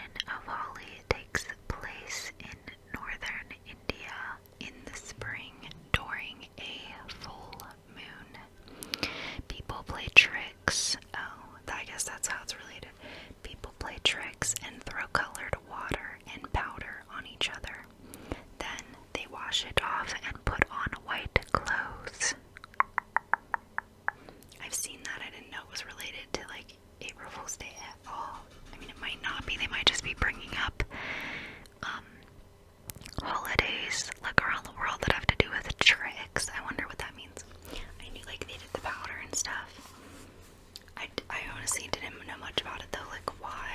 celebration of Holi takes place in northern India in the spring during a full moon. People play tricks. Oh, I guess that's how it's related. People play tricks and throw colored water and powder on each other. Then they wash it off and put on white clothes. I've seen that. I didn't know it was related to like April Fool's Day at all. I mean, it might not be. They might just be bringing up holidays like around the world that have to do with tricks. I wonder what that means. I knew like they did the powder and stuff. I honestly didn't know much about it though, like why.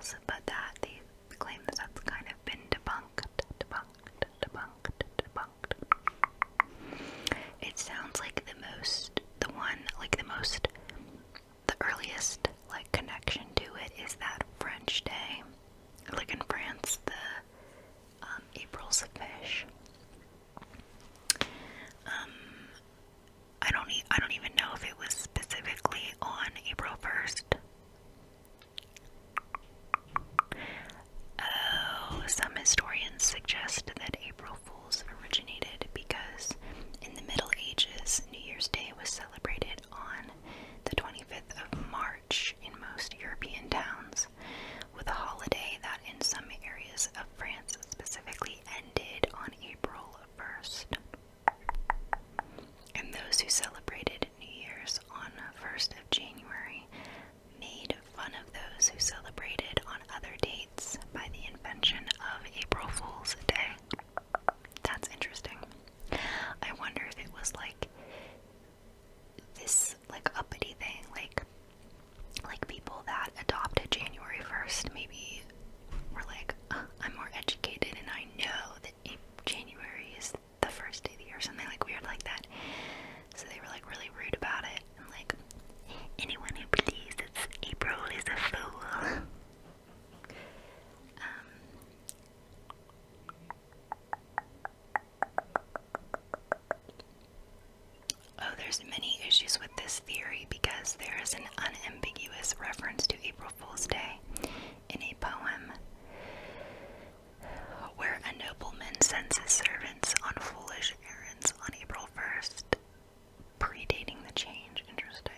Fools, but that they claim that that's kind of been debunked. It sounds like the earliest like connection to it is that French day, like in France, the April's fish. I don't even know if it was specifically on April 1st. Oh, some historians suggest that April Fools originated because in the Middle Ages, New Year's Day was celebrated on the 25th of March in most European towns, with a holiday that in some areas of France specifically ended on April 1st. And those who celebrated New Year's on 1st of January made fun of those who celebrated on other dates by the invention of April Fool's Day. That's interesting. I wonder if it was like this like uppity thing, like people that adopted January 1st maybe were like, I'm more educated and I know that January is the first day of the year, something like weird like that. So they were like really rude about it and like, anyone who believes it's April is a fool. There's many issues with this theory because there is an unambiguous reference to April Fool's Day in a poem where a nobleman sends his servants on foolish errands on April 1st, predating the change. Interesting.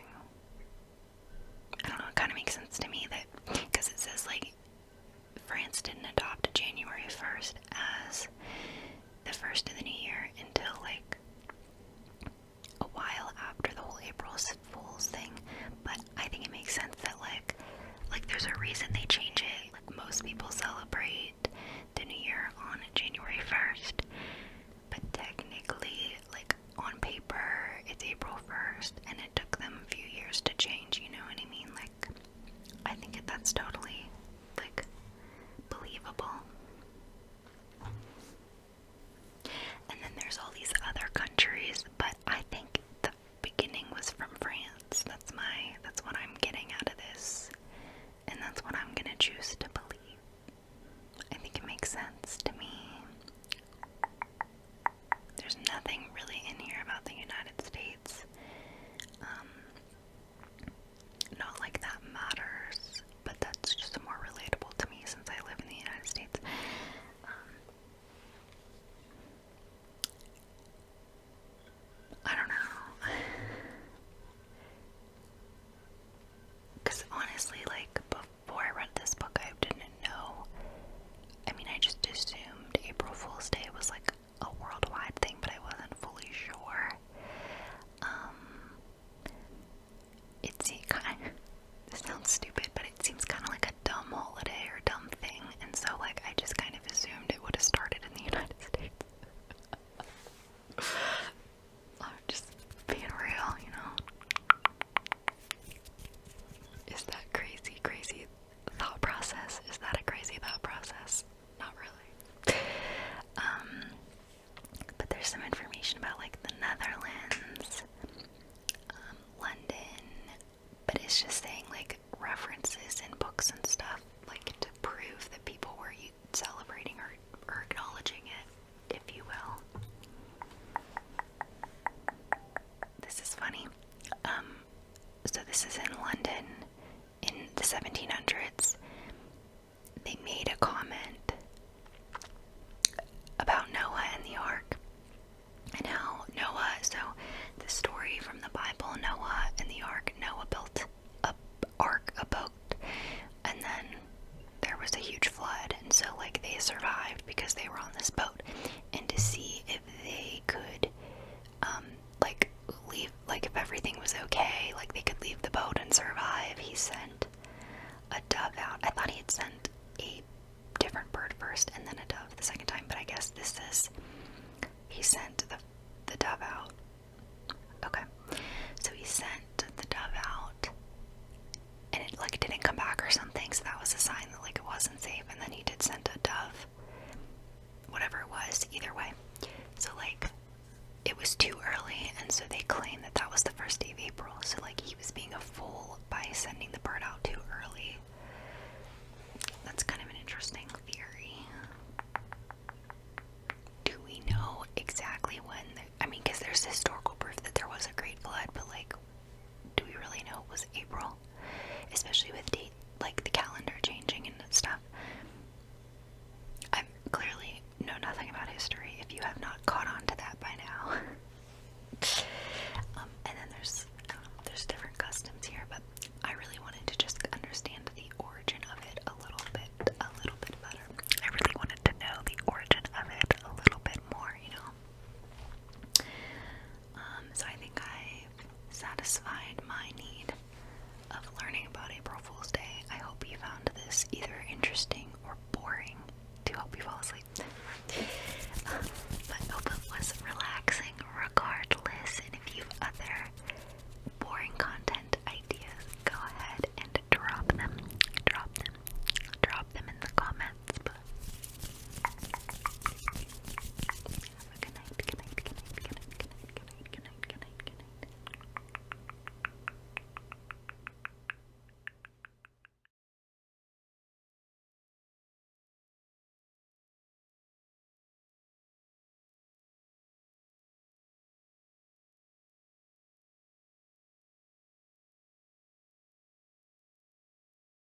I don't know, it kind of makes sense to me that, because it says like France didn't adopt January 1st as the first of the new year until like a while after the whole April Fool's thing, but I think it makes sense that like there's a reason they change it. Like most people celebrate the new year on January 1st, but technically like on paper it's April 1st and it took them a few years to change, you know what I mean? Like I think that's totally like believable. And then there's all these other countries, but I think the beginning was from France. That's what I'm getting out of this. And that's what I'm gonna choose to believe. I think it makes sense to me. There's nothing really in here about the United States. Not like that matters, but that's just more relatable to me since I live in the United States. I don't know. Because honestly, like, before I read this book, I didn't know. I mean, I just assumed April Fool's Day was like a worldwide thing, but I wasn't fully sure. This sounds stupid, but it seems kind of like a dumb holiday or dumb thing, and so, like, I just kind of assumed it would have started in the United States. I'm just being real, you know? Is that crazy thought process? Is that a crazy thought process? Not really. But there's some information about, like, the Netherlands, London, but it's just saying, like, references in books and stuff, like, to prove that people were celebrating or acknowledging it, if you will. This is funny. So this is in London in the 1700s. They made a comment about Noah and the ark, and how so the story from the Bible, Noah and the ark, Noah built a boat, and then there was a huge flood, and so like they survived because they were on this boat, and to see if they could like leave, like if everything was okay, like they could leave the boat and survive, he sent a dove out. I thought he had sent a different bird first and then a dove the second time, but I guess this is he sent the dove out. Okay, so he sent